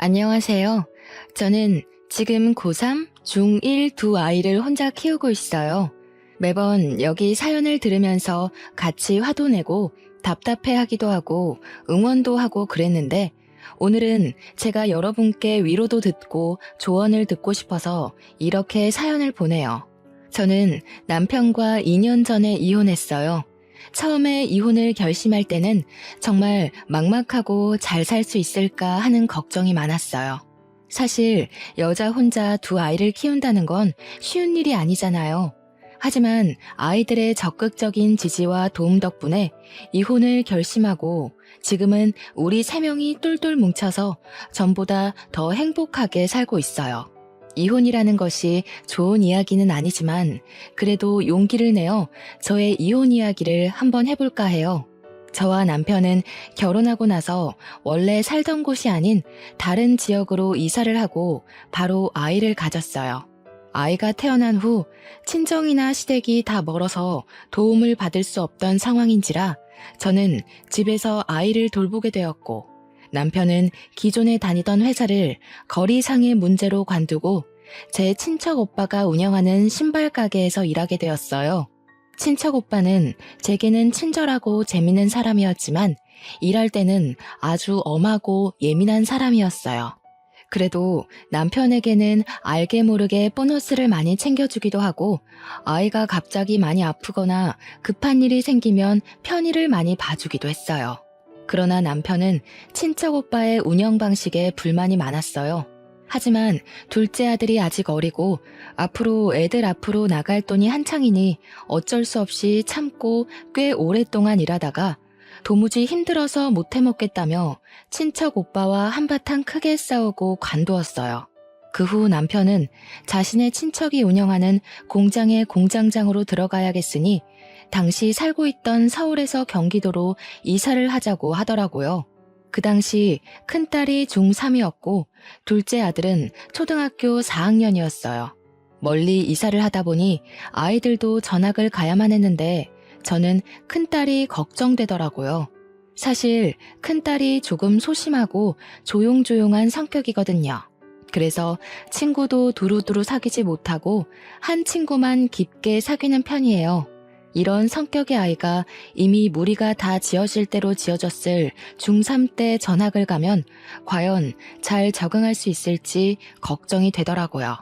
안녕하세요. 저는 지금 고3, 중1 두 아이를 혼자 키우고 있어요. 매번 여기 사연을 들으면서 같이 화도 내고 답답해 하기도 하고 응원도 하고 그랬는데 오늘은 제가 여러분께 위로도 듣고 조언을 듣고 싶어서 이렇게 사연을 보내요. 저는 남편과 2년 전에 이혼했어요. 처음에 이혼을 결심할 때는 정말 막막하고 잘 살 수 있을까 하는 걱정이 많았어요. 사실 여자 혼자 두 아이를 키운다는 건 쉬운 일이 아니잖아요. 하지만 아이들의 적극적인 지지와 도움 덕분에 이혼을 결심하고 지금은 우리 세 명이 똘똘 뭉쳐서 전보다 더 행복하게 살고 있어요. 이혼이라는 것이 좋은 이야기는 아니지만 그래도 용기를 내어 저의 이혼 이야기를 한번 해볼까 해요. 저와 남편은 결혼하고 나서 원래 살던 곳이 아닌 다른 지역으로 이사를 하고 바로 아이를 가졌어요. 아이가 태어난 후 친정이나 시댁이 다 멀어서 도움을 받을 수 없던 상황인지라 저는 집에서 아이를 돌보게 되었고 남편은 기존에 다니던 회사를 거리상의 문제로 관두고 제 친척 오빠가 운영하는 신발 가게에서 일하게 되었어요. 친척 오빠는 제게는 친절하고 재밌는 사람이었지만 일할 때는 아주 엄하고 예민한 사람이었어요. 그래도 남편에게는 알게 모르게 보너스를 많이 챙겨주기도 하고 아이가 갑자기 많이 아프거나 급한 일이 생기면 편의를 많이 봐주기도 했어요. 그러나 남편은 친척 오빠의 운영 방식에 불만이 많았어요. 하지만 둘째 아들이 아직 어리고 앞으로 애들 앞으로 나갈 돈이 한창이니 어쩔 수 없이 참고 꽤 오랫동안 일하다가 도무지 힘들어서 못 해먹겠다며 친척 오빠와 한바탕 크게 싸우고 관두었어요. 그 후 남편은 자신의 친척이 운영하는 공장의 공장장으로 들어가야겠으니 당시 살고 있던 서울에서 경기도로 이사를 하자고 하더라고요. 그 당시 큰딸이 중3이었고 둘째 아들은 초등학교 4학년이었어요. 멀리 이사를 하다 보니 아이들도 전학을 가야만 했는데 저는 큰딸이 걱정되더라고요. 사실 큰딸이 조금 소심하고 조용조용한 성격이거든요. 그래서 친구도 두루두루 사귀지 못하고 한 친구만 깊게 사귀는 편이에요. 이런 성격의 아이가 이미 무리가 다 지어질 대로 지어졌을 중3 때 전학을 가면 과연 잘 적응할 수 있을지 걱정이 되더라고요.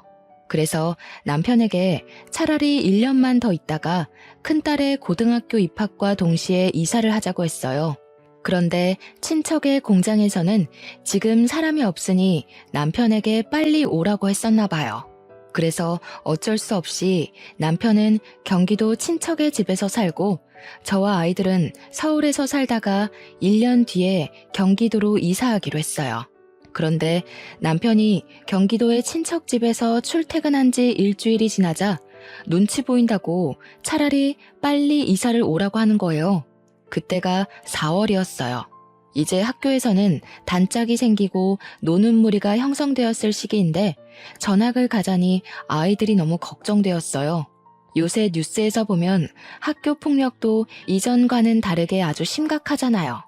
그래서 남편에게 차라리 1년만 더 있다가 큰딸의 고등학교 입학과 동시에 이사를 하자고 했어요. 그런데 친척의 공장에서는 지금 사람이 없으니 남편에게 빨리 오라고 했었나 봐요. 그래서 어쩔 수 없이 남편은 경기도 친척의 집에서 살고 저와 아이들은 서울에서 살다가 1년 뒤에 경기도로 이사하기로 했어요. 그런데 남편이 경기도의 친척 집에서 출퇴근한 지 일주일이 지나자 눈치 보인다고 차라리 빨리 이사를 오라고 하는 거예요. 그때가 4월이었어요. 이제 학교에서는 단짝이 생기고 노는 무리가 형성되었을 시기인데 전학을 가자니 아이들이 너무 걱정되었어요. 요새 뉴스에서 보면 학교 폭력도 이전과는 다르게 아주 심각하잖아요.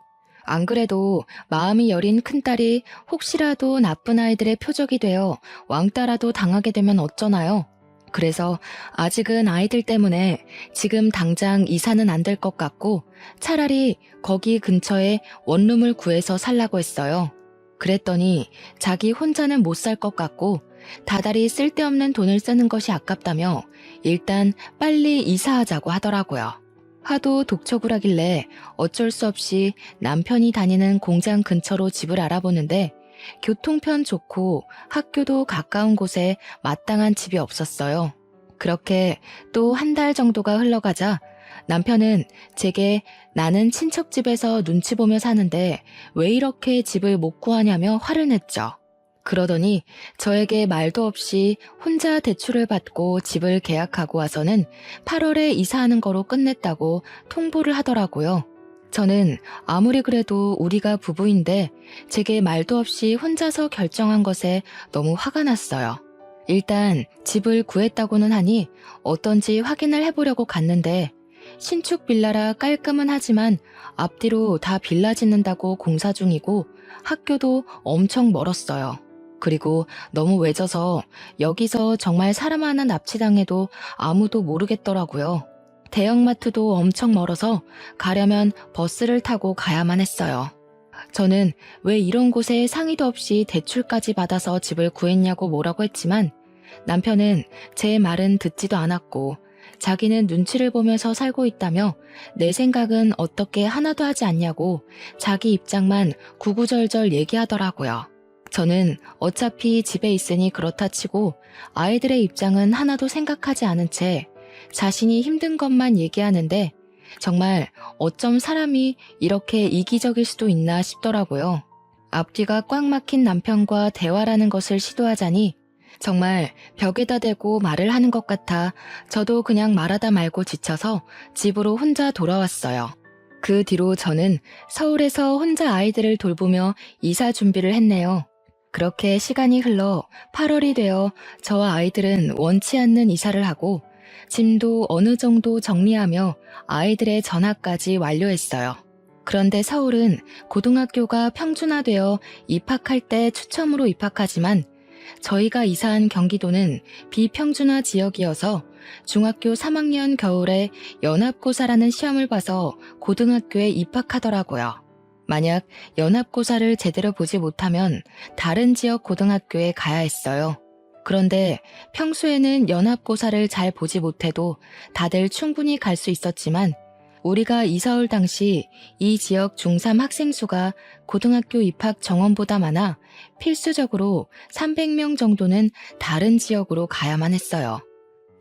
안 그래도 마음이 여린 큰딸이 혹시라도 나쁜 아이들의 표적이 되어 왕따라도 당하게 되면 어쩌나요? 그래서 아직은 아이들 때문에 지금 당장 이사는 안 될 것 같고 차라리 거기 근처에 원룸을 구해서 살라고 했어요. 그랬더니 자기 혼자는 못 살 것 같고 다달이 쓸데없는 돈을 쓰는 것이 아깝다며 일단 빨리 이사하자고 하더라고요. 하도 독촉을 어쩔 수 없이 남편이 다니는 공장 근처로 집을 알아보는데 교통편 좋고 학교도 가까운 곳에 마땅한 집이 없었어요. 그렇게 또 한 달 정도가 흘러가자 남편은 제게 나는 친척집에서 눈치 보며 사는데 왜 이렇게 집을 못 구하냐며 화를 냈죠. 그러더니 저에게 말도 없이 혼자 대출을 받고 집을 계약하고 와서는 8월에 이사하는 거로 끝냈다고 통보를 하더라고요. 저는 아무리 그래도 우리가 부부인데 제게 말도 없이 혼자서 결정한 것에 너무 화가 났어요. 일단 집을 구했다고는 하니 어떤지 확인을 해보려고 갔는데 신축 빌라라 깔끔은 하지만 앞뒤로 다 빌라 짓는다고 공사 중이고 학교도 엄청 멀었어요. 그리고 너무 외져서 여기서 정말 사람 하나 납치당해도 아무도 모르겠더라고요. 대형마트도 엄청 멀어서 가려면 버스를 타고 가야만 했어요. 저는 왜 이런 곳에 상의도 없이 대출까지 받아서 집을 구했냐고 뭐라고 했지만 남편은 제 말은 듣지도 않았고 자기는 눈치를 보면서 살고 있다며 내 생각은 어떻게 하나도 하지 않냐고 자기 입장만 구구절절 얘기하더라고요. 저는 어차피 집에 있으니 그렇다 치고 아이들의 입장은 하나도 생각하지 않은 채 자신이 힘든 것만 얘기하는데 정말 어쩜 사람이 이렇게 이기적일 수도 있나 싶더라고요. 앞뒤가 꽉 막힌 남편과 대화라는 것을 시도하자니 정말 벽에다 대고 말을 하는 것 같아 저도 그냥 말하다 말고 지쳐서 집으로 혼자 돌아왔어요. 그 뒤로 저는 서울에서 혼자 아이들을 돌보며 이사 준비를 했네요. 그렇게 시간이 흘러 8월이 되어 저와 아이들은 원치 않는 이사를 하고 짐도 어느 정도 정리하며 아이들의 전학까지 완료했어요. 그런데 서울은 고등학교가 평준화되어 입학할 때 추첨으로 입학하지만 저희가 이사한 경기도는 비평준화 지역이어서 중학교 3학년 겨울에 연합고사라는 시험을 봐서 고등학교에 입학하더라고요. 만약 연합고사를 제대로 보지 못하면 다른 지역 고등학교에 가야 했어요. 그런데 평소에는 연합고사를 잘 보지 못해도 다들 충분히 갈 수 있었지만 우리가 이사 올 당시 이 지역 중3 학생 수가 고등학교 입학 정원보다 많아 필수적으로 300명 정도는 다른 지역으로 가야만 했어요.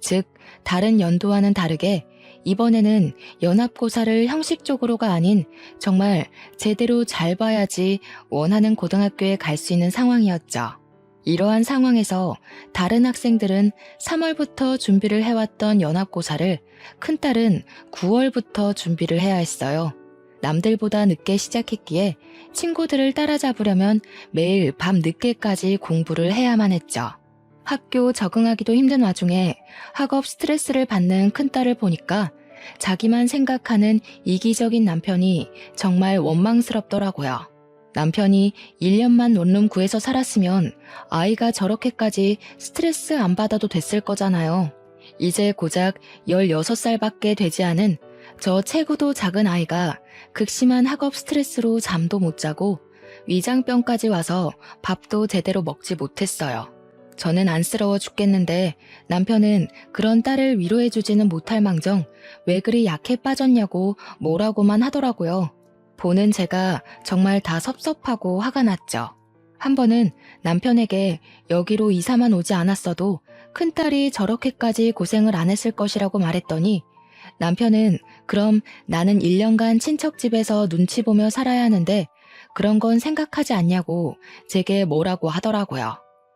즉, 다른 연도와는 다르게 이번에는 연합고사를 형식적으로가 아닌 정말 제대로 잘 봐야지 원하는 고등학교에 갈 수 있는 상황이었죠. 이러한 상황에서 다른 학생들은 3월부터 준비를 해왔던 연합고사를 큰딸은 9월부터 준비를 해야 했어요. 남들보다 늦게 시작했기에 친구들을 따라잡으려면 매일 밤 늦게까지 공부를 해야만 했죠. 학교 적응하기도 힘든 와중에 학업 스트레스를 받는 큰딸을 보니까 자기만 생각하는 이기적인 남편이 정말 원망스럽더라고요. 남편이 1년만 원룸 구해서 살았으면 아이가 저렇게까지 스트레스 안 받아도 됐을 거잖아요. 이제 고작 16살밖에 되지 않은 저 체구도 작은 아이가 극심한 학업 스트레스로 잠도 못 자고 위장병까지 와서 밥도 제대로 먹지 못했어요. 저는 안쓰러워 죽겠는데 남편은 그런 딸을 위로해주지는 못할 망정 왜 그리 약해 빠졌냐고 뭐라고만 하더라고요. 보는 제가 정말 다 섭섭하고 화가 났죠. 한 번은 남편에게 여기로 이사만 오지 않았어도 큰딸이 저렇게까지 고생을 안 했을 것이라고 말했더니 남편은 그럼 나는 1년간 친척 집에서 눈치 보며 살아야 하는데 그런 건 생각하지 않냐고 제게 뭐라고 하더라고요.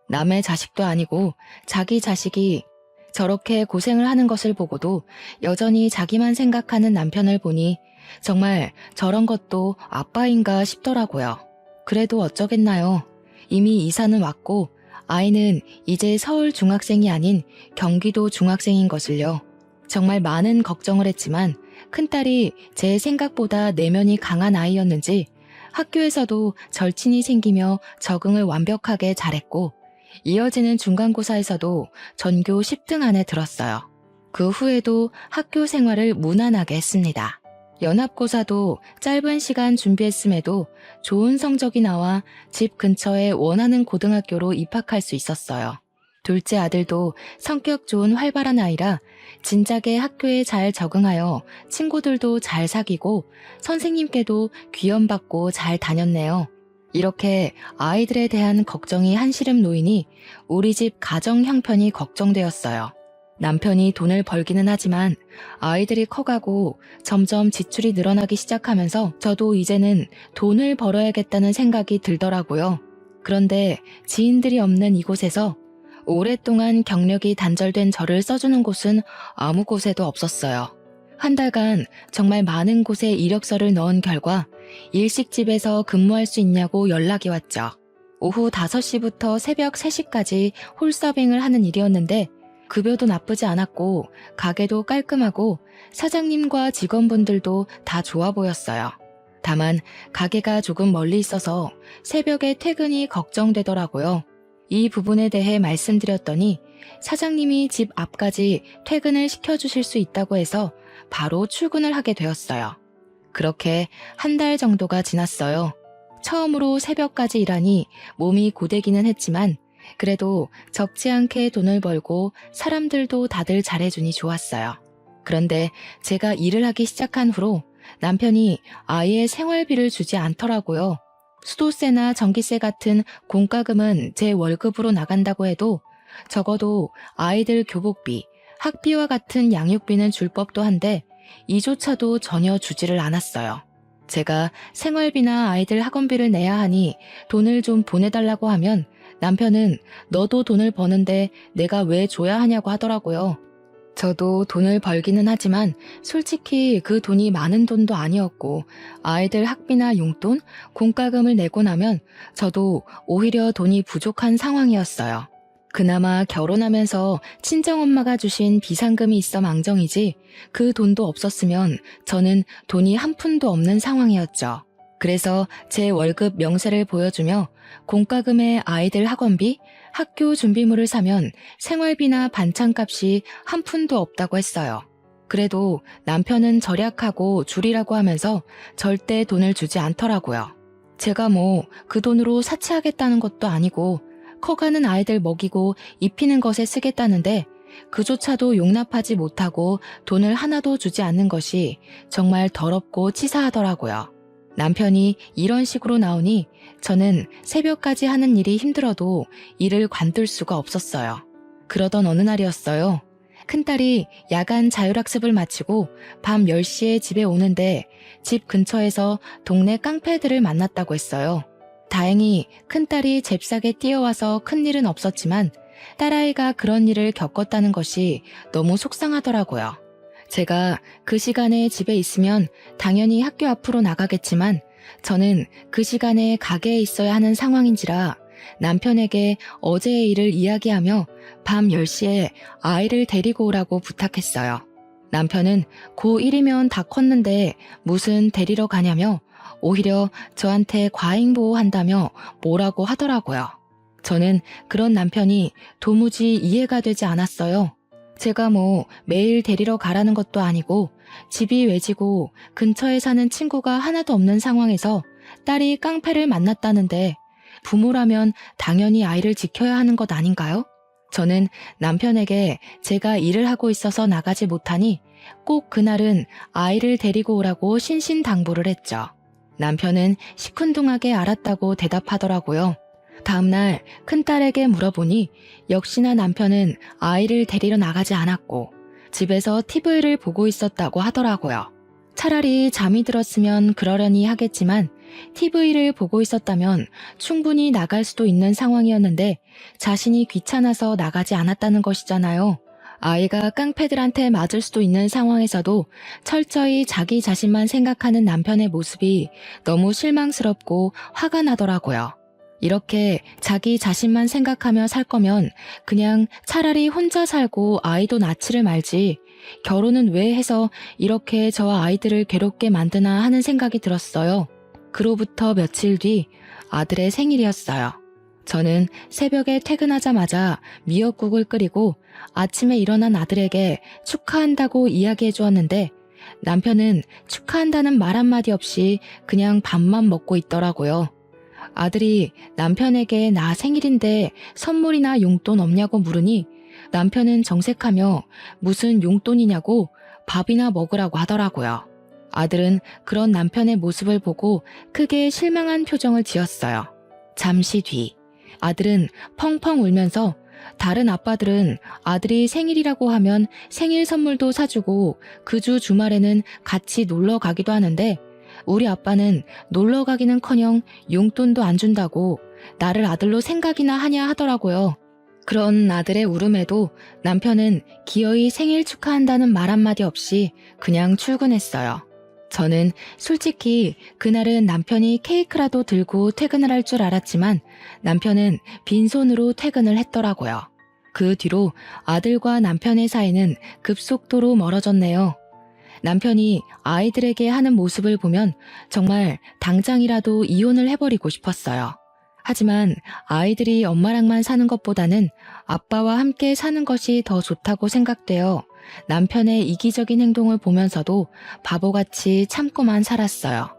남의 자식도 아니고 자기 자식이 저렇게 고생을 하는 것을 보고도 여전히 자기만 생각하는 남편을 보니 정말 저런 것도 아빠인가 싶더라고요. 그래도 어쩌겠나요. 이미 이사는 왔고 아이는 이제 서울 중학생이 아닌 경기도 중학생인 것을요. 정말 많은 걱정을 했지만 큰딸이 제 생각보다 내면이 강한 아이였는지 학교에서도 절친이 생기며 적응을 완벽하게 잘했고 이어지는 중간고사에서도 전교 10등 안에 들었어요. 그 후에도 학교 생활을 무난하게 했습니다. 연합고사도 짧은 시간 준비했음에도 좋은 성적이 나와 집 근처에 원하는 고등학교로 입학할 수 있었어요. 둘째 아들도 성격 좋은 활발한 아이라 진작에 학교에 잘 적응하여 친구들도 잘 사귀고 선생님께도 귀염받고 잘 다녔네요. 이렇게 아이들에 대한 걱정이 한시름 놓이니 우리 집 가정 형편이 걱정되었어요. 남편이 돈을 벌기는 하지만 아이들이 커가고 점점 지출이 늘어나기 시작하면서 저도 이제는 돈을 벌어야겠다는 생각이 들더라고요. 그런데 지인들이 없는 이곳에서 오랫동안 경력이 단절된 저를 써주는 곳은 아무 곳에도 없었어요. 한 달간 정말 많은 곳에 이력서를 넣은 결과 일식집에서 근무할 수 있냐고 연락이 왔죠. 오후 5시부터 새벽 3시까지 홀서빙을 하는 일이었는데 급여도 나쁘지 않았고 가게도 깔끔하고 사장님과 직원분들도 다 좋아 보였어요. 다만 가게가 조금 멀리 있어서 새벽에 퇴근이 걱정되더라고요. 이 부분에 대해 말씀드렸더니 사장님이 집 앞까지 퇴근을 시켜주실 수 있다고 해서 바로 출근을 하게 되었어요. 그렇게 한 달 정도가 지났어요. 처음으로 새벽까지 일하니 몸이 고되기는 했지만 그래도 적지 않게 돈을 벌고 사람들도 다들 잘해주니 좋았어요. 그런데 제가 일을 하기 시작한 후로 남편이 아예 생활비를 주지 않더라고요. 수도세나 전기세 같은 공과금은 제 월급으로 나간다고 해도 적어도 아이들 교복비, 학비와 같은 양육비는 줄 법도 한데 이조차도 전혀 주지를 않았어요. 제가 생활비나 아이들 학원비를 내야 하니 돈을 좀 보내달라고 하면 남편은 너도 돈을 버는데 내가 왜 줘야 하냐고 하더라고요. 저도 돈을 벌기는 하지만 솔직히 그 돈이 많은 돈도 아니었고 아이들 학비나 용돈, 공과금을 내고 나면 저도 오히려 돈이 부족한 상황이었어요. 그나마 결혼하면서 친정엄마가 주신 비상금이 있어 망정이지 그 돈도 없었으면 저는 돈이 한 푼도 없는 상황이었죠. 그래서 제 월급 명세를 보여주며 공과금에 아이들 학원비, 학교 준비물을 사면 생활비나 반찬값이 한 푼도 없다고 했어요. 그래도 남편은 절약하고 줄이라고 하면서 절대 돈을 주지 않더라고요. 제가 뭐 그 돈으로 사치하겠다는 것도 아니고 커가는 아이들 먹이고 입히는 것에 쓰겠다는데 그조차도 용납하지 못하고 돈을 하나도 주지 않는 것이 정말 더럽고 치사하더라고요. 남편이 이런 식으로 나오니 저는 새벽까지 하는 일이 힘들어도 일을 관둘 수가 없었어요. 그러던 어느 날이었어요. 큰딸이 야간 자율학습을 마치고 밤 10시에 집에 오는데 집 근처에서 동네 깡패들을 만났다고 했어요. 다행히 큰딸이 잽싸게 뛰어와서 큰일은 없었지만 딸아이가 그런 일을 겪었다는 것이 너무 속상하더라고요. 제가 그 시간에 집에 있으면 당연히 학교 앞으로 나가겠지만 저는 그 시간에 가게에 있어야 하는 상황인지라 남편에게 어제의 일을 이야기하며 밤 10시에 아이를 데리고 오라고 부탁했어요. 남편은 고1이면 다 컸는데 무슨 데리러 가냐며 오히려 저한테 과잉보호한다며 뭐라고 하더라고요. 저는 그런 남편이 도무지 이해가 되지 않았어요. 제가 뭐 매일 데리러 가라는 것도 아니고 집이 외지고 근처에 사는 친구가 하나도 없는 상황에서 딸이 깡패를 만났다는데 부모라면 당연히 아이를 지켜야 하는 것 아닌가요? 저는 남편에게 제가 일을 하고 있어서 나가지 못하니 꼭 그날은 아이를 데리고 오라고 신신당부를 했죠. 남편은 시큰둥하게 알았다고 대답하더라고요. 다음날 큰딸에게 물어보니 역시나 남편은 아이를 데리러 나가지 않았고 집에서 TV를 보고 있었다고 하더라고요. 차라리 잠이 들었으면 그러려니 하겠지만 TV를 보고 있었다면 충분히 나갈 수도 있는 상황이었는데 자신이 귀찮아서 나가지 않았다는 것이잖아요. 아이가 깡패들한테 맞을 수도 있는 상황에서도 철저히 자기 자신만 생각하는 남편의 모습이 너무 실망스럽고 화가 나더라고요. 이렇게 자기 자신만 생각하며 살 거면 그냥 차라리 혼자 살고 아이도 낳지를 말지 결혼은 왜 해서 이렇게 저와 아이들을 괴롭게 만드나 하는 생각이 들었어요. 그로부터 며칠 뒤 아들의 생일이었어요. 저는 새벽에 퇴근하자마자 미역국을 끓이고 아침에 일어난 아들에게 축하한다고 이야기해 주었는데 남편은 축하한다는 말 한마디 없이 그냥 밥만 먹고 있더라고요. 아들이 남편에게 나 생일인데 선물이나 용돈 없냐고 물으니 남편은 정색하며 무슨 용돈이냐고 밥이나 먹으라고 하더라고요. 아들은 그런 남편의 모습을 보고 크게 실망한 표정을 지었어요. 잠시 뒤 아들은 펑펑 울면서 다른 아빠들은 아들이 생일이라고 하면 생일 선물도 사주고 그 주 주말에는 같이 놀러 가기도 하는데 우리 아빠는 놀러 가기는커녕 용돈도 안 준다고 나를 아들로 생각이나 하냐 하더라고요. 그런 아들의 울음에도 남편은 기어이 생일 축하한다는 말 한마디 없이 그냥 출근했어요. 저는 솔직히 그날은 남편이 케이크라도 들고 퇴근을 할 줄 알았지만 남편은 빈손으로 퇴근을 했더라고요. 그 뒤로 아들과 남편의 사이는 급속도로 멀어졌네요. 남편이 아이들에게 하는 모습을 보면 정말 당장이라도 이혼을 해버리고 싶었어요. 하지만 아이들이 엄마랑만 사는 것보다는 아빠와 함께 사는 것이 더 좋다고 생각되어 남편의 이기적인 행동을 보면서도 바보같이 참고만 살았어요.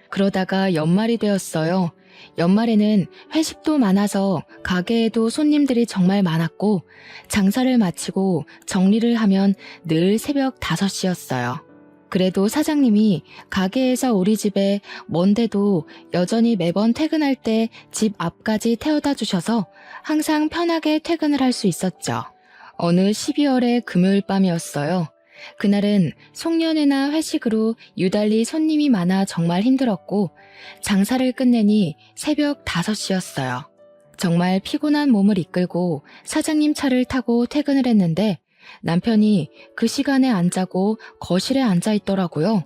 그러다가 연말이 되었어요. 연말에는 회식도 많아서 가게에도 손님들이 정말 많았고 장사를 마치고 정리를 하면 늘 새벽 5시였어요. 그래도 사장님이 가게에서 우리 집에 먼데도 여전히 매번 퇴근할 때 집 앞까지 태워다 주셔서 항상 편하게 퇴근을 할 수 있었죠. 어느 12월의 금요일 밤이었어요. 그날은 송년회나 회식으로 유달리 손님이 많아 정말 힘들었고 장사를 끝내니 새벽 5시였어요. 정말 피곤한 몸을 이끌고 사장님 차를 타고 퇴근을 했는데 남편이 그 시간에 안 자고 거실에 앉아 있더라고요.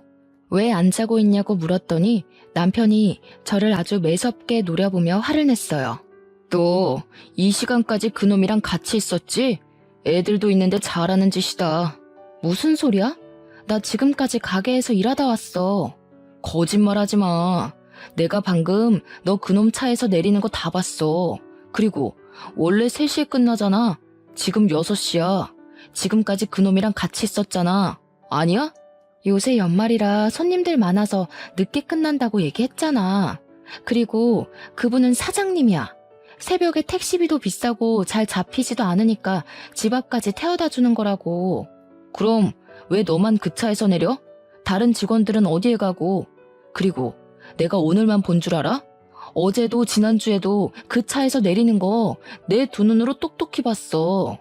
왜 안 자고 있냐고 물었더니 남편이 저를 아주 매섭게 노려보며 화를 냈어요. 너 이 시간까지 그놈이랑 같이 있었지? 애들도 있는데 잘하는 짓이다. 무슨 소리야? 나 지금까지 가게에서 일하다 왔어. 거짓말하지 마. 내가 방금 너 그놈 차에서 내리는 거 다 봤어. 그리고 원래 3시에 끝나잖아. 지금 6시야. 지금까지 그놈이랑 같이 있었잖아. 아니야? 요새 연말이라 손님들 많아서 늦게 끝난다고 얘기했잖아. 그리고 그분은 사장님이야. 새벽에 택시비도 비싸고 잘 잡히지도 않으니까 집 앞까지 태워다 주는 거라고. 그럼 왜 너만 그 차에서 내려? 다른 직원들은 어디에 가고? 그리고 내가 오늘만 본 줄 알아? 어제도 지난주에도 그 차에서 내리는 거 내 두 눈으로 똑똑히 봤어.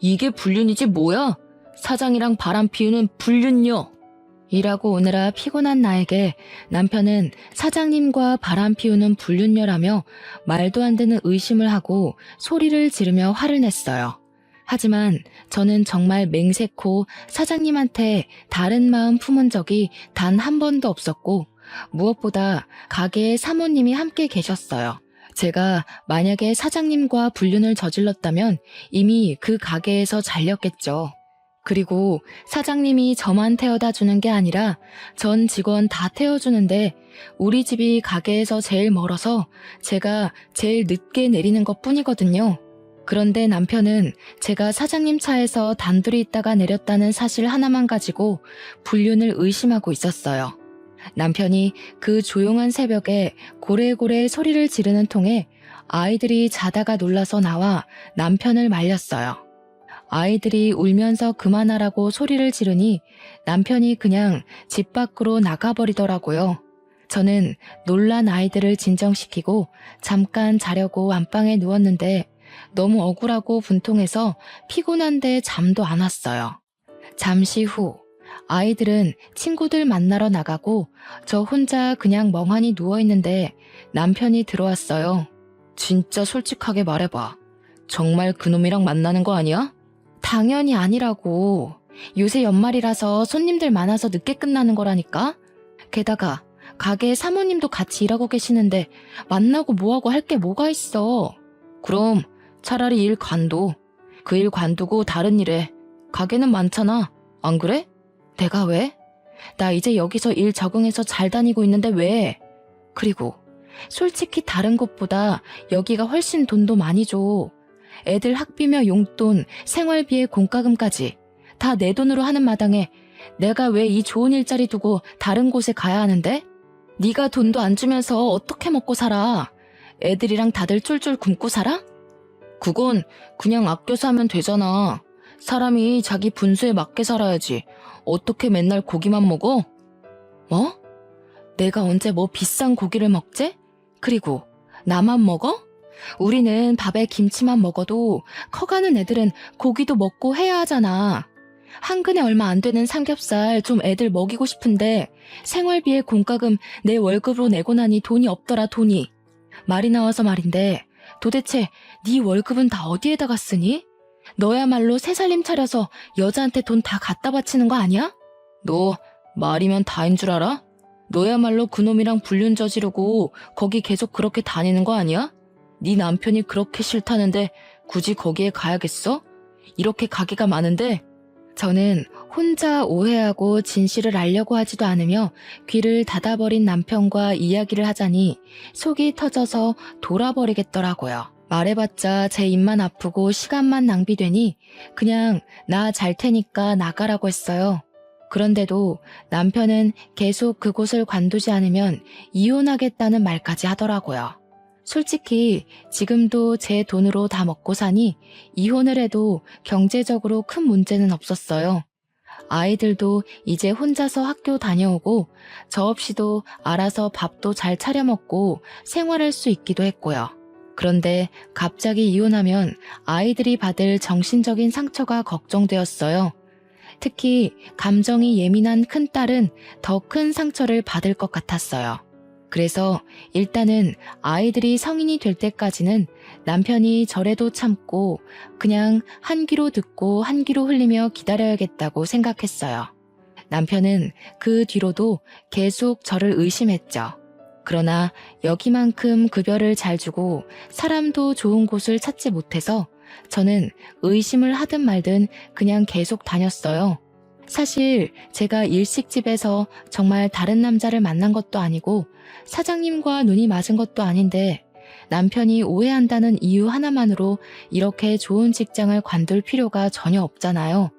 이게 불륜이지 뭐야? 사장이랑 바람 피우는 불륜녀. 일하고 오느라 피곤한 나에게 남편은 사장님과 바람 피우는 불륜녀라며 말도 안 되는 의심을 하고 소리를 지르며 화를 냈어요. 하지만 저는 정말 맹세코 사장님한테 다른 마음 품은 적이 단 한 번도 없었고 무엇보다 가게에 사모님이 함께 계셨어요. 제가 만약에 사장님과 불륜을 저질렀다면 이미 그 가게에서 잘렸겠죠. 그리고 사장님이 저만 태워다 주는 게 아니라 전 직원 다 태워주는데 우리 집이 가게에서 제일 멀어서 제가 제일 늦게 내리는 것 뿐이거든요. 그런데 남편은 제가 사장님 차에서 단둘이 있다가 내렸다는 사실 하나만 가지고 불륜을 의심하고 있었어요. 남편이 그 조용한 새벽에 고래고래 소리를 지르는 통에 아이들이 자다가 놀라서 나와 남편을 말렸어요. 아이들이 울면서 그만하라고 소리를 지르니 남편이 그냥 집 밖으로 나가버리더라고요. 저는 놀란 아이들을 진정시키고 잠깐 자려고 안방에 누웠는데 너무 억울하고 분통해서 피곤한데 잠도 안 왔어요. 잠시 후 아이들은 친구들 만나러 나가고 저 혼자 그냥 멍하니 누워있는데 남편이 들어왔어요. 진짜 솔직하게 말해봐. 정말 그놈이랑 만나는 거 아니야? 당연히 아니라고. 요새 연말이라서 손님들 많아서 늦게 끝나는 거라니까. 게다가 가게에 사모님도 같이 일하고 계시는데 만나고 뭐하고 할 게 뭐가 있어. 그럼 차라리 일 관둬. 그 일 관두고 다른 일해. 가게는 많잖아. 안 그래? 내가 왜? 나 이제 여기서 일 적응해서 잘 다니고 있는데 왜? 그리고 솔직히 다른 곳보다 여기가 훨씬 돈도 많이 줘. 애들 학비며 용돈, 생활비에 공과금까지 다 내 돈으로 하는 마당에 내가 왜 이 좋은 일자리 두고 다른 곳에 가야 하는데? 네가 돈도 안 주면서 어떻게 먹고 살아? 애들이랑 다들 쫄쫄 굶고 살아? 그건 그냥 아껴서 하면 되잖아. 사람이 자기 분수에 맞게 살아야지. 어떻게 맨날 고기만 먹어? 뭐? 내가 언제 뭐 비싼 고기를 먹지? 그리고 나만 먹어? 우리는 밥에 김치만 먹어도 커가는 애들은 고기도 먹고 해야 하잖아. 한 근에 얼마 안 되는 삼겹살 좀 애들 먹이고 싶은데 생활비에 공과금 내 월급으로 내고 나니 돈이 없더라 돈이. 말이 나와서 말인데 도대체 네 월급은 다 어디에다가 쓰니? 너야말로 새살림 차려서 여자한테 돈 다 갖다 바치는 거 아니야? 너 말이면 다인 줄 알아? 너야말로 그놈이랑 불륜 저지르고 거기 계속 그렇게 다니는 거 아니야? 네 남편이 그렇게 싫다는데 굳이 거기에 가야겠어? 이렇게 가게가 많은데? 저는 혼자 오해하고 진실을 알려고 하지도 않으며 귀를 닫아버린 남편과 이야기를 하자니 속이 터져서 돌아버리겠더라고요. 말해봤자 제 입만 아프고 시간만 낭비되니 그냥 나 잘 테니까 나가라고 했어요. 그런데도 남편은 계속 그곳을 관두지 않으면 이혼하겠다는 말까지 하더라고요. 솔직히 지금도 제 돈으로 다 먹고 사니 이혼을 해도 경제적으로 큰 문제는 없었어요. 아이들도 이제 혼자서 학교 다녀오고 저 없이도 알아서 밥도 잘 차려 먹고 생활할 수 있기도 했고요. 그런데 갑자기 이혼하면 아이들이 받을 정신적인 상처가 걱정되었어요. 특히 감정이 예민한 큰딸은 더 큰 상처를 받을 것 같았어요. 그래서 일단은 아이들이 성인이 될 때까지는 남편이 저래도 참고 그냥 한 귀로 듣고 한 귀로 흘리며 기다려야겠다고 생각했어요. 남편은 그 뒤로도 계속 저를 의심했죠. 그러나 여기만큼 급여를 잘 주고 사람도 좋은 곳을 찾지 못해서 저는 의심을 하든 말든 그냥 계속 다녔어요. 사실 제가 일식집에서 정말 다른 남자를 만난 것도 아니고 사장님과 눈이 맞은 것도 아닌데 남편이 오해한다는 이유 하나만으로 이렇게 좋은 직장을 관둘 필요가 전혀 없잖아요.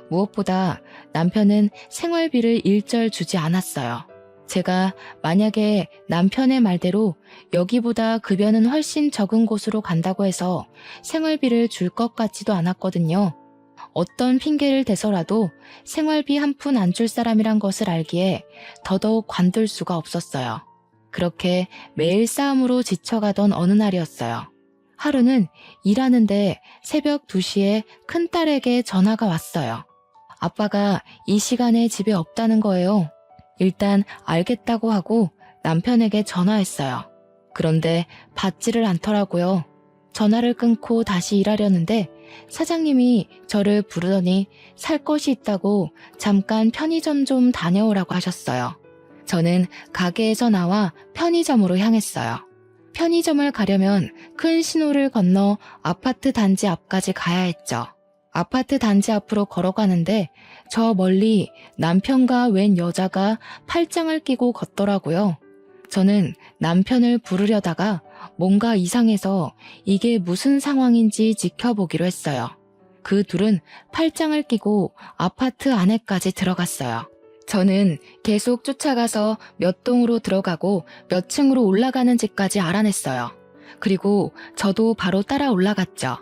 무엇보다 남편은 생활비를 일절 주지 않았어요. 제가 만약에 남편의 말대로 여기보다 급여는 훨씬 적은 곳으로 간다고 해서 생활비를 줄 것 같지도 않았거든요. 어떤 핑계를 대서라도 생활비 한 푼 안 줄 사람이란 것을 알기에 더더욱 관둘 수가 없었어요. 그렇게 매일 싸움으로 지쳐가던 어느 날이었어요. 하루는 일하는데 새벽 2시에 큰딸에게 전화가 왔어요. 아빠가 이 시간에 집에 없다는 거예요. 일단 알겠다고 하고 남편에게 전화했어요. 그런데 받지를 않더라고요. 전화를 끊고 다시 일하려는데 사장님이 저를 부르더니 살 것이 있다고 잠깐 편의점 좀 다녀오라고 하셨어요. 저는 가게에서 나와 편의점으로 향했어요. 편의점을 가려면 큰 신호를 건너 아파트 단지 앞까지 가야 했죠. 아파트 단지 앞으로 걸어가는데 저 멀리 남편과 웬 여자가 팔짱을 끼고 걷더라고요. 저는 남편을 부르려다가 뭔가 이상해서 이게 무슨 상황인지 지켜보기로 했어요. 그 둘은 팔짱을 끼고 아파트 안에까지 들어갔어요. 저는 계속 쫓아가서 몇 동으로 들어가고 몇 층으로 올라가는 집까지 알아냈어요. 그리고 저도 바로 따라 올라갔죠.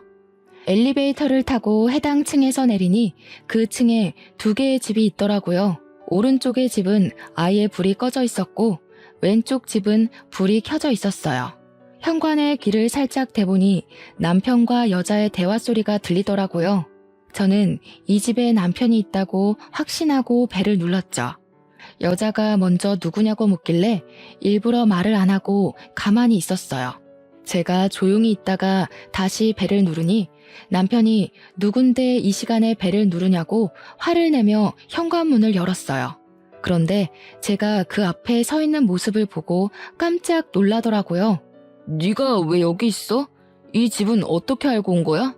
엘리베이터를 타고 해당 층에서 내리니 그 층에 2개의 집이 있더라고요. 오른쪽의 집은 아예 불이 꺼져 있었고 왼쪽 집은 불이 켜져 있었어요. 현관에 귀를 살짝 대보니 남편과 여자의 대화 소리가 들리더라고요. 저는 이 집에 남편이 있다고 확신하고 벨을 눌렀죠. 여자가 먼저 누구냐고 묻길래 일부러 말을 안 하고 가만히 있었어요. 제가 조용히 있다가 다시 벨을 누르니 남편이 누군데 이 시간에 벨을 누르냐고 화를 내며 현관문을 열었어요. 그런데 제가 그 앞에 서 있는 모습을 보고 깜짝 놀라더라고요. 네가 왜 여기 있어? 이 집은 어떻게 알고 온 거야?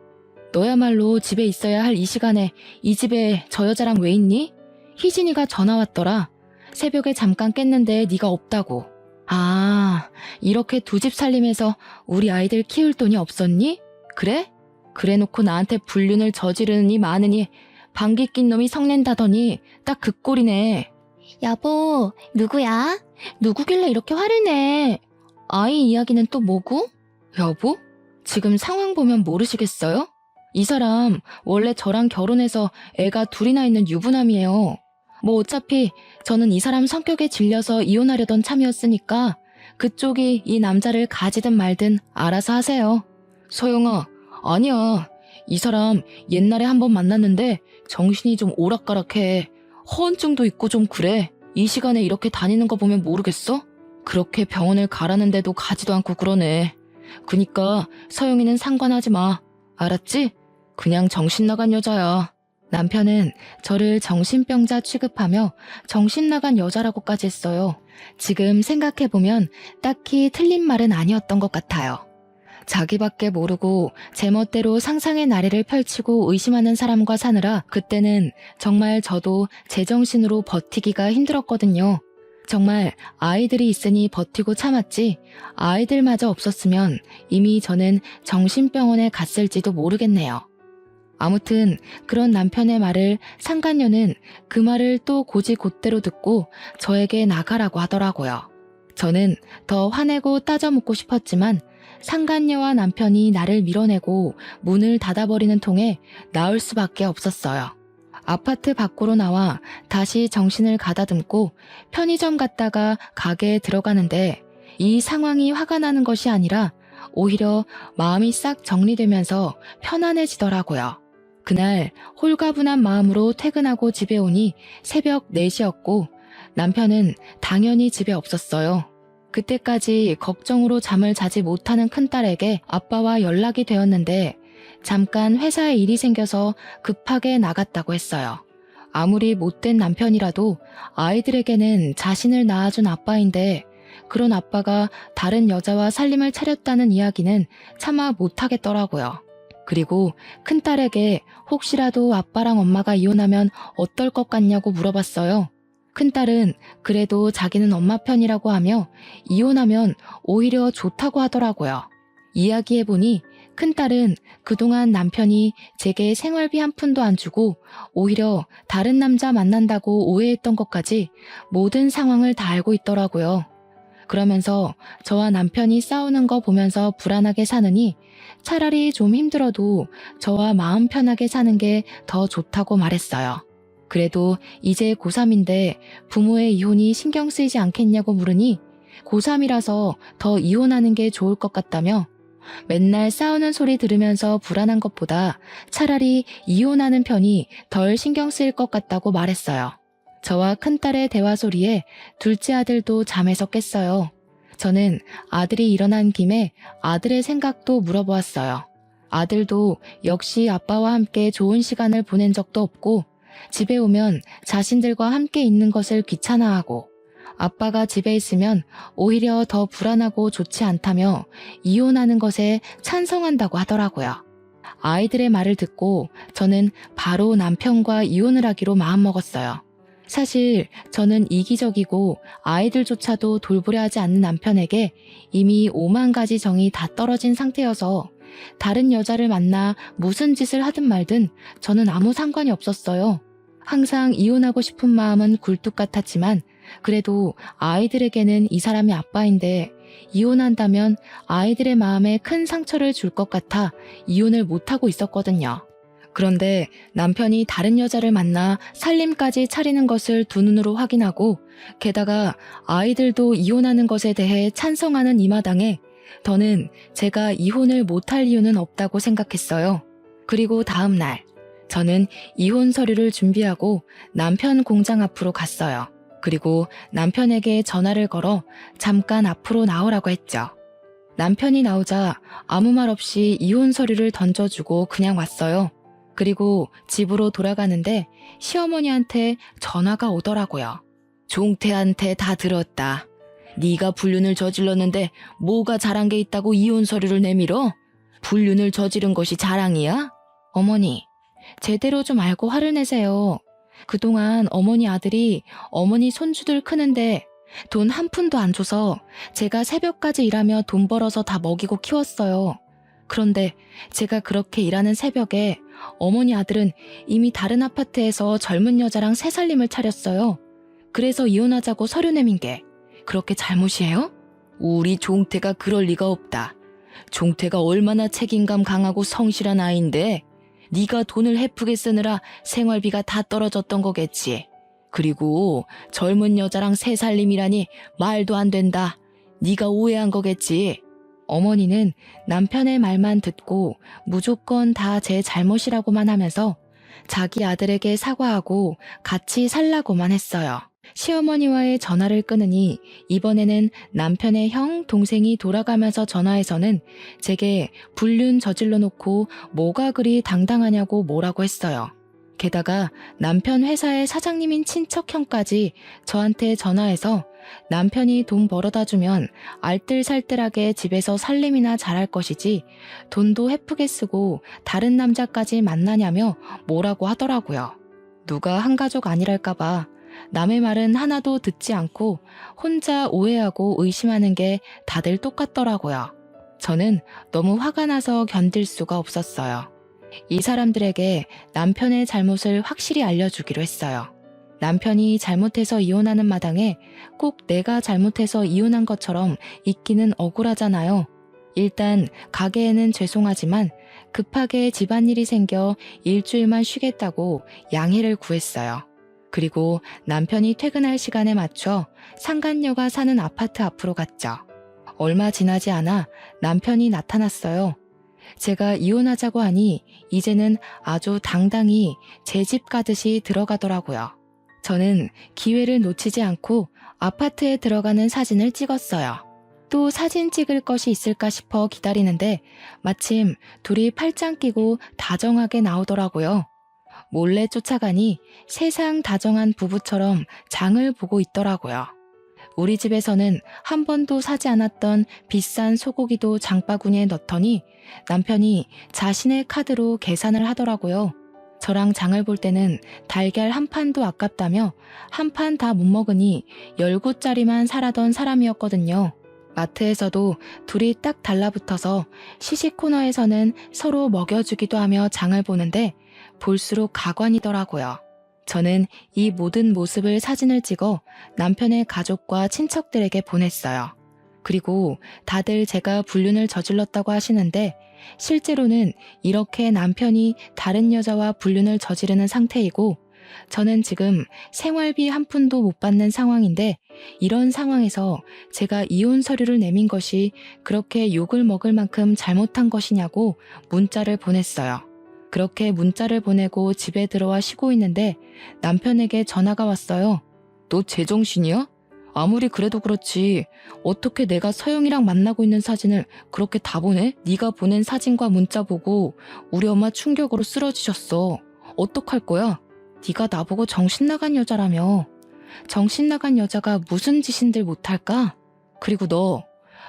너야말로 집에 있어야 할 이 시간에 이 집에 저 여자랑 왜 있니? 희진이가 전화 왔더라. 새벽에 잠깐 깼는데 네가 없다고. 아, 이렇게 2집 살림해서 우리 아이들 키울 돈이 없었니? 그래? 그래놓고 나한테 불륜을 저지르니 마느니 방귀 낀 놈이 성낸다더니 딱 그 꼴이네. 여보, 누구야? 누구길래 이렇게 화를 내? 아이 이야기는 또 뭐고? 여보? 지금 상황 보면 모르시겠어요? 이 사람 원래 저랑 결혼해서 애가 2이나 있는 유부남이에요. 뭐 어차피 저는 이 사람 성격에 질려서 이혼하려던 참이었으니까 그쪽이 이 남자를 가지든 말든 알아서 하세요. 서영아, 아니야. 이 사람 옛날에 한번 만났는데 정신이 좀 오락가락해. 허언증도 있고 좀 그래. 이 시간에 이렇게 다니는 거 보면 모르겠어? 그렇게 병원을 가라는데도 가지도 않고 그러네. 그니까 서영이는 상관하지 마. 알았지? 그냥 정신 나간 여자야. 남편은 저를 정신병자 취급하며 정신 나간 여자라고까지 했어요. 지금 생각해보면 딱히 틀린 말은 아니었던 것 같아요. 자기밖에 모르고 제멋대로 상상의 나래를 펼치고 의심하는 사람과 사느라 그때는 정말 저도 제정신으로 버티기가 힘들었거든요. 정말 아이들이 있으니 버티고 참았지 아이들마저 없었으면 이미 저는 정신병원에 갔을지도 모르겠네요. 아무튼 그런 남편의 말을 상간녀는 그 말을 또 곧이곧대로 듣고 저에게 나가라고 하더라고요. 저는 더 화내고 따져묻고 싶었지만 상간녀와 남편이 나를 밀어내고 문을 닫아버리는 통에 나올 수밖에 없었어요. 아파트 밖으로 나와 다시 정신을 가다듬고 편의점 갔다가 가게에 들어가는데 이 상황이 화가 나는 것이 아니라 오히려 마음이 싹 정리되면서 편안해지더라고요. 그날 홀가분한 마음으로 퇴근하고 집에 오니 새벽 4시였고 남편은 당연히 집에 없었어요. 그때까지 걱정으로 잠을 자지 못하는 큰딸에게 아빠와 연락이 되었는데 잠깐 회사에 일이 생겨서 급하게 나갔다고 했어요. 아무리 못된 남편이라도 아이들에게는 자신을 낳아준 아빠인데 그런 아빠가 다른 여자와 살림을 차렸다는 이야기는 차마 못하겠더라고요. 그리고 큰딸에게 혹시라도 아빠랑 엄마가 이혼하면 어떨 것 같냐고 물어봤어요. 큰딸은 그래도 자기는 엄마 편이라고 하며 이혼하면 오히려 좋다고 하더라고요. 이야기해보니 큰딸은 그동안 남편이 제게 생활비 한 푼도 안 주고 오히려 다른 남자 만난다고 오해했던 것까지 모든 상황을 다 알고 있더라고요. 그러면서 저와 남편이 싸우는 거 보면서 불안하게 사느니 차라리 좀 힘들어도 저와 마음 편하게 사는 게 더 좋다고 말했어요. 그래도 이제 고3인데 부모의 이혼이 신경 쓰이지 않겠냐고 물으니 고3이라서 더 이혼하는 게 좋을 것 같다며 맨날 싸우는 소리 들으면서 불안한 것보다 차라리 이혼하는 편이 덜 신경 쓰일 것 같다고 말했어요. 저와 큰딸의 대화 소리에 둘째 아들도 잠에서 깼어요. 저는 아들이 일어난 김에 아들의 생각도 물어보았어요. 아들도 역시 아빠와 함께 좋은 시간을 보낸 적도 없고 집에 오면 자신들과 함께 있는 것을 귀찮아하고 아빠가 집에 있으면 오히려 더 불안하고 좋지 않다며 이혼하는 것에 찬성한다고 하더라고요. 아이들의 말을 듣고 저는 바로 남편과 이혼을 하기로 마음먹었어요. 사실 저는 이기적이고 아이들조차도 돌보려 하지 않는 남편에게 이미 5만 가지 정이 다 떨어진 상태여서 다른 여자를 만나 무슨 짓을 하든 말든 저는 아무 상관이 없었어요. 항상 이혼하고 싶은 마음은 굴뚝 같았지만 그래도 아이들에게는 이 사람이 아빠인데 이혼한다면 아이들의 마음에 큰 상처를 줄 것 같아 이혼을 못하고 있었거든요. 그런데 남편이 다른 여자를 만나 살림까지 차리는 것을 두 눈으로 확인하고 게다가 아이들도 이혼하는 것에 대해 찬성하는 이 마당에 저는 제가 이혼을 못할 이유는 없다고 생각했어요. 그리고 다음 날 저는 이혼 서류를 준비하고 남편 공장 앞으로 갔어요. 그리고 남편에게 전화를 걸어 잠깐 앞으로 나오라고 했죠. 남편이 나오자 아무 말 없이 이혼 서류를 던져주고 그냥 왔어요. 그리고 집으로 돌아가는데 시어머니한테 전화가 오더라고요. 종태한테 다 들었다. 네가 불륜을 저질렀는데 뭐가 잘한 게 있다고 이혼 서류를 내밀어? 불륜을 저지른 것이 자랑이야? 어머니, 제대로 좀 알고 화를 내세요. 그동안 어머니 아들이 어머니 손주들 크는데 돈 한 푼도 안 줘서 제가 새벽까지 일하며 돈 벌어서 다 먹이고 키웠어요. 그런데 제가 그렇게 일하는 새벽에 어머니 아들은 이미 다른 아파트에서 젊은 여자랑 새 살림을 차렸어요. 그래서 이혼하자고 서류 내민 게 그렇게 잘못이에요? 우리 종태가 그럴 리가 없다. 종태가 얼마나 책임감 강하고 성실한 아이인데 네가 돈을 헤프게 쓰느라 생활비가 다 떨어졌던 거겠지. 그리고 젊은 여자랑 새 살림이라니 말도 안 된다. 네가 오해한 거겠지. 어머니는 남편의 말만 듣고 무조건 다 제 잘못이라고만 하면서 자기 아들에게 사과하고 같이 살라고만 했어요. 시어머니와의 전화를 끊으니 이번에는 남편의 형, 동생이 돌아가면서 전화해서는 제게 불륜 저질러 놓고 뭐가 그리 당당하냐고 뭐라고 했어요. 게다가 남편 회사의 사장님인 친척 형까지 저한테 전화해서 남편이 돈 벌어다 주면 알뜰살뜰하게 집에서 살림이나 잘할 것이지 돈도 헤프게 쓰고 다른 남자까지 만나냐며 뭐라고 하더라고요. 누가 한 가족 아니랄까봐 남의 말은 하나도 듣지 않고 혼자 오해하고 의심하는 게 다들 똑같더라고요. 저는 너무 화가 나서 견딜 수가 없었어요. 이 사람들에게 남편의 잘못을 확실히 알려주기로 했어요. 남편이 잘못해서 이혼하는 마당에 꼭 내가 잘못해서 이혼한 것처럼 있기는 억울하잖아요. 일단 가게에는 죄송하지만 급하게 집안일이 생겨 일주일만 쉬겠다고 양해를 구했어요. 그리고 남편이 퇴근할 시간에 맞춰 상간녀가 사는 아파트 앞으로 갔죠. 얼마 지나지 않아 남편이 나타났어요. 제가 이혼하자고 하니 이제는 아주 당당히 제 집 가듯이 들어가더라고요. 저는 기회를 놓치지 않고 아파트에 들어가는 사진을 찍었어요. 또 사진 찍을 것이 있을까 싶어 기다리는데 마침 둘이 팔짱 끼고 다정하게 나오더라고요. 몰래 쫓아가니 세상 다정한 부부처럼 장을 보고 있더라고요. 우리 집에서는 한 번도 사지 않았던 비싼 소고기도 장바구니에 넣더니 남편이 자신의 카드로 계산을 하더라고요. 저랑 장을 볼 때는 달걀 한 판도 아깝다며 한 판 다 못 먹으니 10구짜리만 사라던 사람이었거든요. 마트에서도 둘이 딱 달라붙어서 시식 코너에서는 서로 먹여주기도 하며 장을 보는데 볼수록 가관이더라고요. 저는 이 모든 모습을 사진을 찍어 남편의 가족과 친척들에게 보냈어요. 그리고 다들 제가 불륜을 저질렀다고 하시는데 실제로는 이렇게 남편이 다른 여자와 불륜을 저지르는 상태이고 저는 지금 생활비 한 푼도 못 받는 상황인데 이런 상황에서 제가 이혼 서류를 내민 것이 그렇게 욕을 먹을 만큼 잘못한 것이냐고 문자를 보냈어요. 그렇게 문자를 보내고 집에 들어와 쉬고 있는데 남편에게 전화가 왔어요. 너 제정신이야? 아무리 그래도 그렇지 어떻게 내가 서영이랑 만나고 있는 사진을 그렇게 다 보내? 네가 보낸 사진과 문자 보고 우리 엄마 충격으로 쓰러지셨어. 어떡할 거야? 네가 나보고 정신 나간 여자라며. 정신 나간 여자가 무슨 짓인들 못할까? 그리고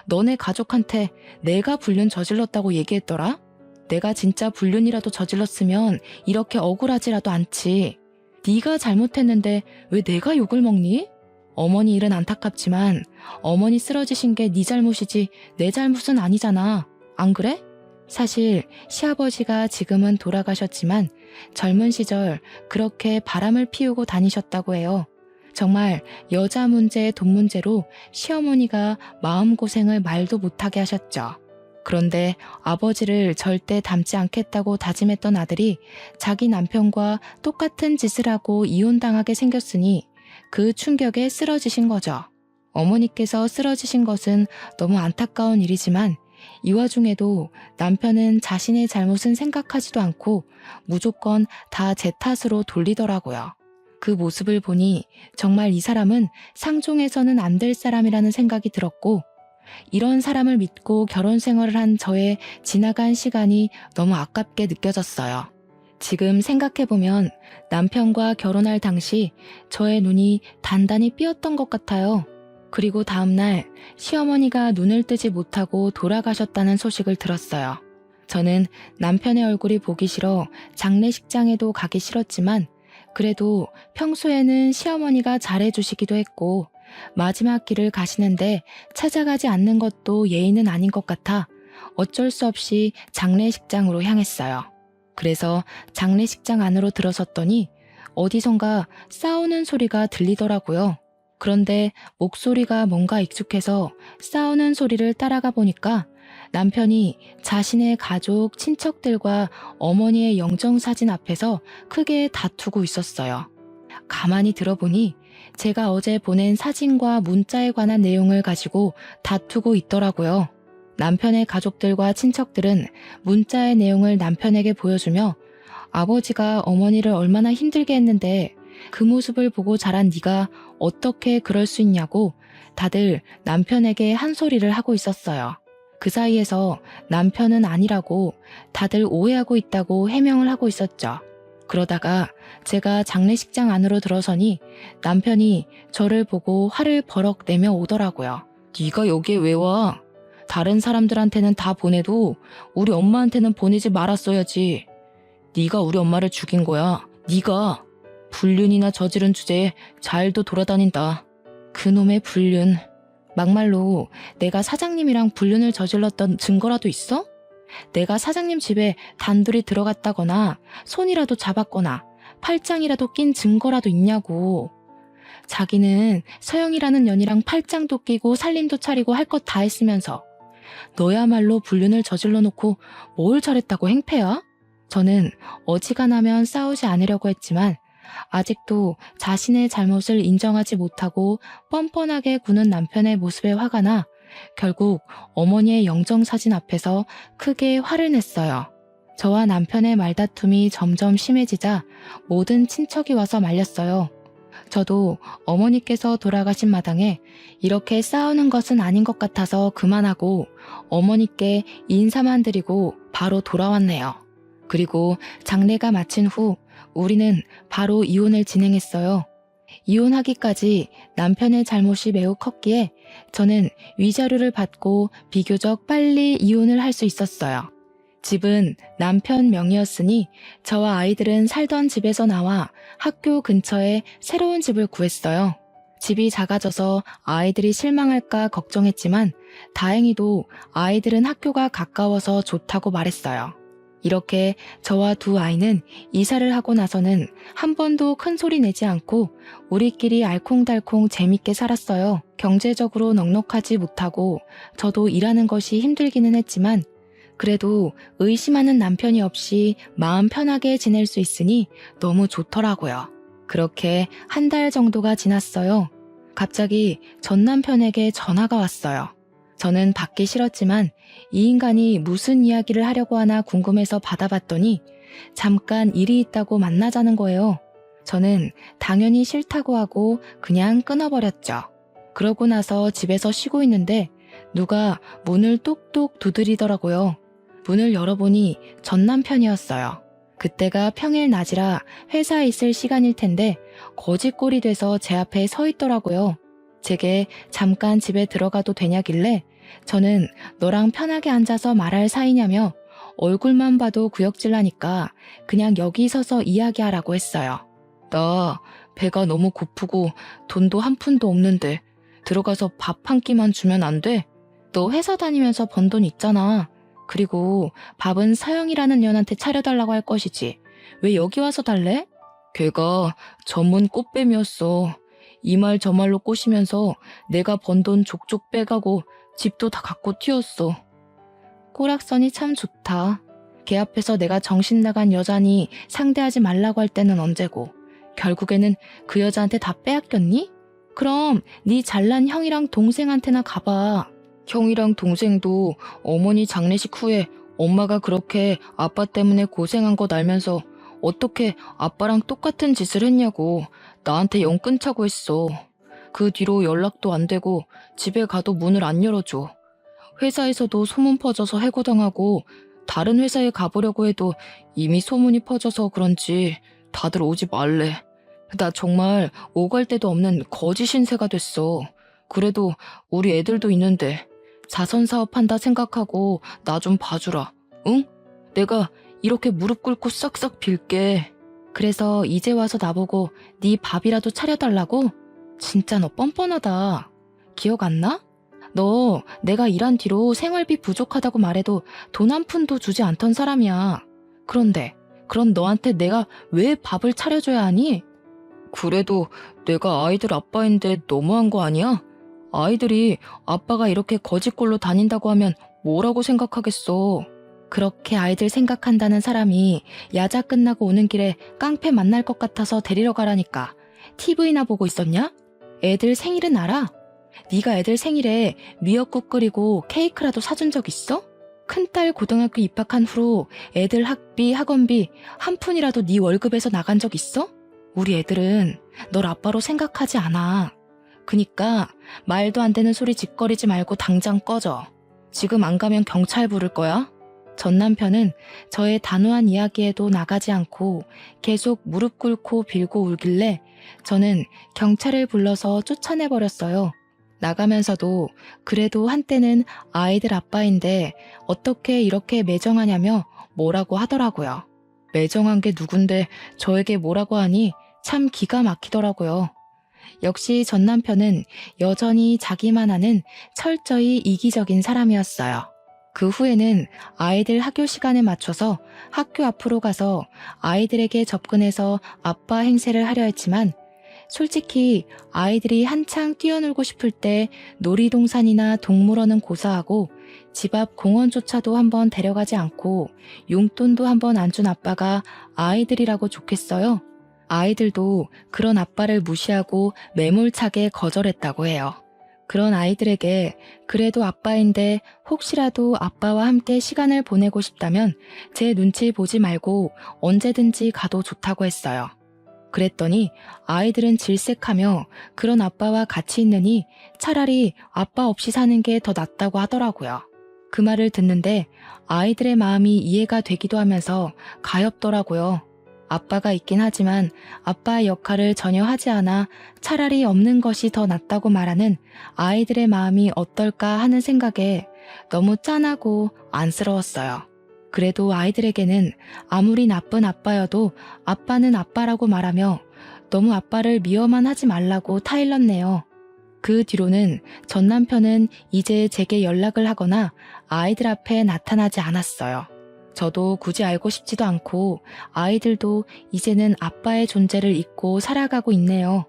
너네 가족한테 내가 불륜 저질렀다고 얘기했더라? 내가 진짜 불륜이라도 저질렀으면 이렇게 억울하지라도 않지. 네가 잘못했는데 왜 내가 욕을 먹니? 어머니 일은 안타깝지만 어머니 쓰러지신 게 네 잘못이지 내 잘못은 아니잖아. 안 그래? 사실 시아버지가 지금은 돌아가셨지만 젊은 시절 그렇게 바람을 피우고 다니셨다고 해요. 정말 여자 문제, 돈 문제로 시어머니가 마음고생을 말도 못하게 하셨죠. 그런데 아버지를 절대 닮지 않겠다고 다짐했던 아들이 자기 남편과 똑같은 짓을 하고 이혼당하게 생겼으니 그 충격에 쓰러지신 거죠. 어머니께서 쓰러지신 것은 너무 안타까운 일이지만 이 와중에도 남편은 자신의 잘못은 생각하지도 않고 무조건 다 제 탓으로 돌리더라고요. 그 모습을 보니 정말 이 사람은 상종해서는 안 될 사람이라는 생각이 들었고 이런 사람을 믿고 결혼 생활을 한 저의 지나간 시간이 너무 아깝게 느껴졌어요. 지금 생각해보면 남편과 결혼할 당시 저의 눈이 단단히 삐었던 것 같아요. 그리고 다음날 시어머니가 눈을 뜨지 못하고 돌아가셨다는 소식을 들었어요. 저는 남편의 얼굴이 보기 싫어 장례식장에도 가기 싫었지만 그래도 평소에는 시어머니가 잘해주시기도 했고 마지막 길을 가시는데 찾아가지 않는 것도 예의는 아닌 것 같아 어쩔 수 없이 장례식장으로 향했어요. 그래서 장례식장 안으로 들어섰더니 어디선가 싸우는 소리가 들리더라고요. 그런데 목소리가 뭔가 익숙해서 싸우는 소리를 따라가 보니까 남편이 자신의 가족, 친척들과 어머니의 영정사진 앞에서 크게 다투고 있었어요. 가만히 들어보니 제가 어제 보낸 사진과 문자에 관한 내용을 가지고 다투고 있더라고요. 남편의 가족들과 친척들은 문자의 내용을 남편에게 보여주며 아버지가 어머니를 얼마나 힘들게 했는데 그 모습을 보고 자란 네가 어떻게 그럴 수 있냐고 다들 남편에게 한 소리를 하고 있었어요. 그 사이에서 남편은 아니라고 다들 오해하고 있다고 해명을 하고 있었죠. 그러다가 제가 장례식장 안으로 들어서니 남편이 저를 보고 화를 버럭 내며 오더라고요. 네가 여기에 왜 와? 다른 사람들한테는 다 보내도 우리 엄마한테는 보내지 말았어야지. 네가 우리 엄마를 죽인 거야. 네가. 불륜이나 저지른 주제에 잘도 돌아다닌다. 그놈의 불륜. 막말로 내가 사장님이랑 불륜을 저질렀던 증거라도 있어? 내가 사장님 집에 단둘이 들어갔다거나 손이라도 잡았거나 팔짱이라도 낀 증거라도 있냐고. 자기는 서영이라는 년이랑 팔짱도 끼고 살림도 차리고 할 것 다 했으면서 너야말로 불륜을 저질러 놓고 뭘 잘했다고 행패야? 저는 어지간하면 싸우지 않으려고 했지만 아직도 자신의 잘못을 인정하지 못하고 뻔뻔하게 구는 남편의 모습에 화가 나 결국 어머니의 영정사진 앞에서 크게 화를 냈어요. 저와 남편의 말다툼이 점점 심해지자 모든 친척이 와서 말렸어요. 저도 어머니께서 돌아가신 마당에 이렇게 싸우는 것은 아닌 것 같아서 그만하고 어머니께 인사만 드리고 바로 돌아왔네요. 그리고 장례가 마친 후 우리는 바로 이혼을 진행했어요. 이혼하기까지 남편의 잘못이 매우 컸기에 저는 위자료를 받고 비교적 빨리 이혼을 할 수 있었어요. 집은 남편 명의였으니 저와 아이들은 살던 집에서 나와 학교 근처에 새로운 집을 구했어요. 집이 작아져서 아이들이 실망할까 걱정했지만 다행히도 아이들은 학교가 가까워서 좋다고 말했어요. 이렇게 저와 두 아이는 이사를 하고 나서는 한 번도 큰 소리 내지 않고 우리끼리 알콩달콩 재밌게 살았어요. 경제적으로 넉넉하지 못하고 저도 일하는 것이 힘들기는 했지만 그래도 의심하는 남편이 없이 마음 편하게 지낼 수 있으니 너무 좋더라고요. 그렇게 한 달 정도가 지났어요. 갑자기 전 남편에게 전화가 왔어요. 저는 받기 싫었지만 이 인간이 무슨 이야기를 하려고 하나 궁금해서 받아봤더니 잠깐 일이 있다고 만나자는 거예요. 저는 당연히 싫다고 하고 그냥 끊어버렸죠. 그러고 나서 집에서 쉬고 있는데 누가 문을 똑똑 두드리더라고요. 문을 열어보니 전 남편이었어요. 그때가 평일 낮이라 회사에 있을 시간일 텐데 거짓골이 돼서 제 앞에 서 있더라고요. 제게 잠깐 집에 들어가도 되냐길래 저는 너랑 편하게 앉아서 말할 사이냐며 얼굴만 봐도 구역질나니까 그냥 여기 서서 이야기하라고 했어요. 나 배가 너무 고프고 돈도 한 푼도 없는데 들어가서 밥 한 끼만 주면 안 돼? 너 회사 다니면서 번 돈 있잖아. 그리고 밥은 서영이라는 년한테 차려달라고 할 것이지. 왜 여기 와서 달래? 걔가 전문 꽃뱀이었어. 이 말 저 말로 꼬시면서 내가 번 돈 족족 빼가고 집도 다 갖고 튀었어. 꼬락선이 참 좋다. 걔 앞에서 내가 정신 나간 여자니 상대하지 말라고 할 때는 언제고 결국에는 그 여자한테 다 빼앗겼니? 그럼 네 잘난 형이랑 동생한테나 가봐. 형이랑 동생도 어머니 장례식 후에 엄마가 그렇게 아빠 때문에 고생한 거 알면서 어떻게 아빠랑 똑같은 짓을 했냐고 나한테 영 끊자고 했어. 그 뒤로 연락도 안 되고 집에 가도 문을 안 열어줘. 회사에서도 소문 퍼져서 해고당하고 다른 회사에 가보려고 해도 이미 소문이 퍼져서 그런지 다들 오지 말래. 나 정말 오갈 데도 없는 거지 신세가 됐어. 그래도 우리 애들도 있는데 자선사업 한다 생각하고 나 좀 봐주라. 응? 내가 이렇게 무릎 꿇고 싹싹 빌게. 그래서 이제 와서 나보고 네 밥이라도 차려달라고? 진짜 너 뻔뻔하다. 기억 안 나? 너 내가 일한 뒤로 생활비 부족하다고 말해도 돈 한 푼도 주지 않던 사람이야. 그런데 그런 너한테 내가 왜 밥을 차려줘야 하니? 그래도 내가 아이들 아빠인데 너무한 거 아니야? 아이들이 아빠가 이렇게 거짓골로 다닌다고 하면 뭐라고 생각하겠어. 그렇게 아이들 생각한다는 사람이 야자 끝나고 오는 길에 깡패 만날 것 같아서 데리러 가라니까 TV나 보고 있었냐? 애들 생일은 알아? 네가 애들 생일에 미역국 끓이고 케이크라도 사준 적 있어? 큰딸 고등학교 입학한 후로 애들 학비, 학원비 한 푼이라도 네 월급에서 나간 적 있어? 우리 애들은 널 아빠로 생각하지 않아. 그니까 말도 안 되는 소리 짓거리지 말고 당장 꺼져. 지금 안 가면 경찰 부를 거야. 전 남편은 저의 단호한 이야기에도 나가지 않고 계속 무릎 꿇고 빌고 울길래 저는 경찰을 불러서 쫓아내버렸어요. 나가면서도 그래도 한때는 아이들 아빠인데 어떻게 이렇게 매정하냐며 뭐라고 하더라고요. 매정한 게 누군데 저에게 뭐라고 하니 참 기가 막히더라고요. 역시 전 남편은 여전히 자기만 아는 철저히 이기적인 사람이었어요. 그 후에는 아이들 학교 시간에 맞춰서 학교 앞으로 가서 아이들에게 접근해서 아빠 행세를 하려 했지만 솔직히 아이들이 한창 뛰어놀고 싶을 때 놀이동산이나 동물원은 고사하고 집 앞 공원조차도 한번 데려가지 않고 용돈도 한번 안 준 아빠가 아이들이라고 좋겠어요? 아이들도 그런 아빠를 무시하고 매몰차게 거절했다고 해요. 그런 아이들에게 그래도 아빠인데 혹시라도 아빠와 함께 시간을 보내고 싶다면 제 눈치 보지 말고 언제든지 가도 좋다고 했어요. 그랬더니 아이들은 질색하며 그런 아빠와 같이 있느니 차라리 아빠 없이 사는 게 더 낫다고 하더라고요. 그 말을 듣는데 아이들의 마음이 이해가 되기도 하면서 가엾더라고요. 아빠가 있긴 하지만 아빠의 역할을 전혀 하지 않아 차라리 없는 것이 더 낫다고 말하는 아이들의 마음이 어떨까 하는 생각에 너무 짠하고 안쓰러웠어요. 그래도 아이들에게는 아무리 나쁜 아빠여도 아빠는 아빠라고 말하며 너무 아빠를 미워만 하지 말라고 타일렀네요. 그 뒤로는 전 남편은 이제 제게 연락을 하거나 아이들 앞에 나타나지 않았어요. 저도 굳이 알고 싶지도 않고 아이들도 이제는 아빠의 존재를 잊고 살아가고 있네요.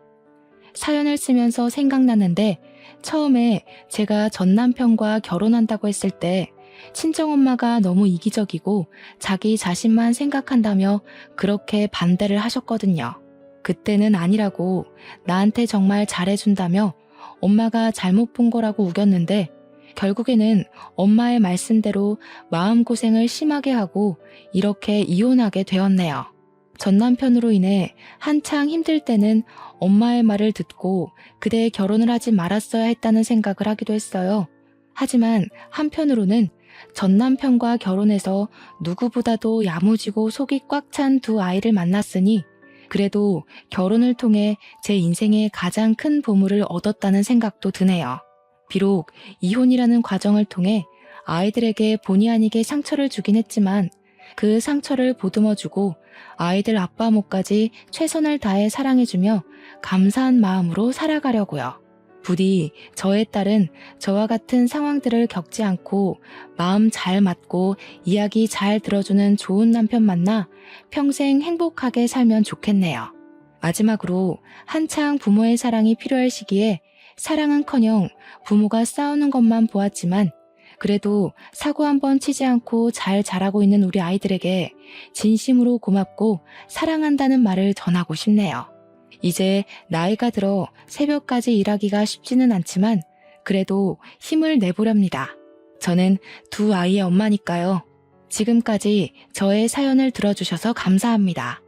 사연을 쓰면서 생각났는데 처음에 제가 전 남편과 결혼한다고 했을 때 친정엄마가 너무 이기적이고 자기 자신만 생각한다며 그렇게 반대를 하셨거든요. 그때는 아니라고 나한테 정말 잘해준다며 엄마가 잘못 본 거라고 우겼는데 결국에는 엄마의 말씀대로 마음고생을 심하게 하고 이렇게 이혼하게 되었네요. 전 남편으로 인해 한창 힘들 때는 엄마의 말을 듣고 그대 결혼을 하지 말았어야 했다는 생각을 하기도 했어요. 하지만 한편으로는 전 남편과 결혼해서 누구보다도 야무지고 속이 꽉 찬 두 아이를 만났으니 그래도 결혼을 통해 제 인생의 가장 큰 보물을 얻었다는 생각도 드네요. 비록 이혼이라는 과정을 통해 아이들에게 본의 아니게 상처를 주긴 했지만 그 상처를 보듬어주고 아이들 아빠 몫까지 최선을 다해 사랑해주며 감사한 마음으로 살아가려고요. 부디 저의 딸은 저와 같은 상황들을 겪지 않고 마음 잘 맞고 이야기 잘 들어주는 좋은 남편 만나 평생 행복하게 살면 좋겠네요. 마지막으로 한창 부모의 사랑이 필요할 시기에 사랑은커녕 부모가 싸우는 것만 보았지만 그래도 사고 한번 치지 않고 잘 자라고 있는 우리 아이들에게 진심으로 고맙고 사랑한다는 말을 전하고 싶네요. 이제 나이가 들어 새벽까지 일하기가 쉽지는 않지만 그래도 힘을 내보렵니다. 저는 두 아이의 엄마니까요. 지금까지 저의 사연을 들어주셔서 감사합니다.